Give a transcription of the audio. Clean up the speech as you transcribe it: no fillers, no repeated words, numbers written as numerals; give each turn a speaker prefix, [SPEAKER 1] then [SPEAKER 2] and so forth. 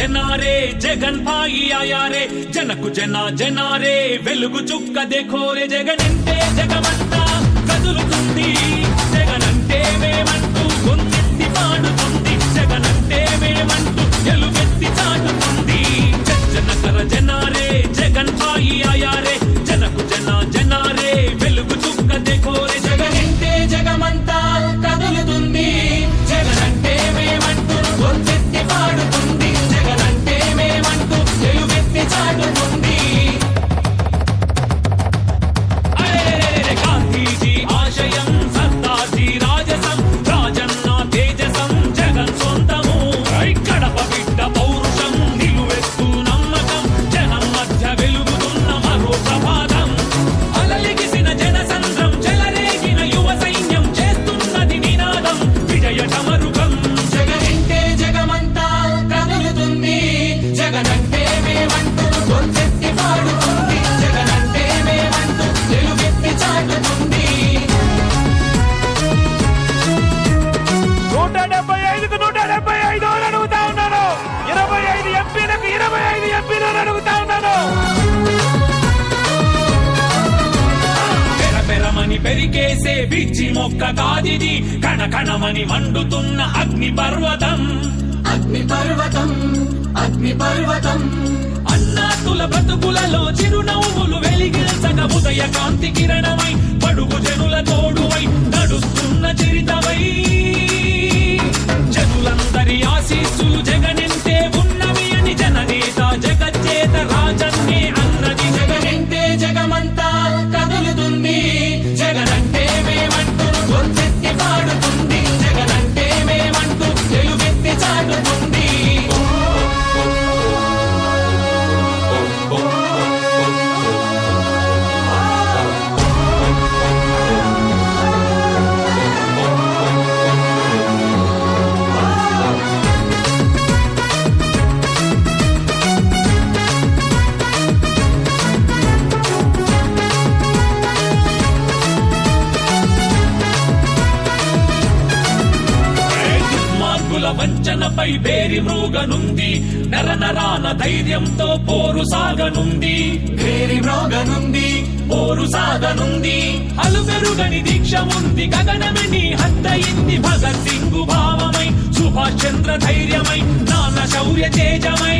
[SPEAKER 1] జనారే జగన్ భాయి ఆయా రే జనకు జనారే వెలుగు చుక్క దేఖోరే జగనంటే జగమంతా కదులుతుంది జగనంటే మేమంటూ గొంతెత్తి పాడుతుంది జగనంటే మేమంటూ ఎలుగెత్తి చాటుతుంది జనకర జనారే జగన్ భాయి ఆయా రే జనకు జనారే వెలుగు చుక్క దేఖోరే జగనంటే జగమంతా కదులుతుంది జగనంటే మేమంటూ గొంతెత్తి పాడుతుంది జగనంటే మేమంటూ ఎలుగెత్తి చాటుతుంది గాంధీజీ ఆశయం సర్దార్జీ రాజసం రాజన్న తేజసం జగన్ సొంతము కడప బిడ్డ పౌరుషం నిలువెత్తు నమ్మకం జనం మధ్య వెలుగుతున్న మరో ప్రభాతం అలలిగిసిన జనసంద్రం చెలరేగిన యువ సైన్యం చేస్తున్నది నినాదం విజయ చమరుకం జగనంటే జగమంతా కదులుతుంది జగనంటే మేమంటూ గొంతెత్తి పాడుతుంది జగనంటే మేమంటూ తెలుగెత్తి చాటుతుంది
[SPEAKER 2] 175కు 175 అడుగుతా ఉన్నాను 25 ఎంపీలకు 25 ఎంపీలను అడుగుతా ఉన్నాను
[SPEAKER 1] పెరపెరమని పెరికేసే పిచ్చి మొక్క కాదిది కణకణమని మండుతున్న అగ్ని పర్వతం
[SPEAKER 3] అగ్ని పర్వతం అగ్ని పర్వతం
[SPEAKER 1] అన్నాతుల బ్రతుకులలో చిరునవ్వులు వెలిగించక ఉదయ కాంతి కిరణమై పడుగు జనుల తోడువై నడుస్తున్న చరితవై జనులందరి ఆశీస్సులు జగనంటే ఉన్నవి అని జననేత జగజ్జేత రాజన్నే అన్నది
[SPEAKER 3] జగనంటే జగమంతా కదులుతుంది జగనంటే మేమంటూ గొంతెత్తి పాడుతుంది జగనంటే మేమంటూ తెలుగెత్తి చాటుతుంది
[SPEAKER 1] దుర్మార్గుల వంచనపై బేరి మృగనుంది నరనరాన ధైర్యంతో పోరు సాగనుంది
[SPEAKER 3] వేరి మ్రోగనుంది
[SPEAKER 1] పోరు సాగనుంది అలుపెరుగని దీక్ష ఉంది గగనమని హద్దయింది భగత్ సింగ్ భావమై సుభాష్ చంద్ర ధైర్యమై నాన్న శౌర్య తేజమై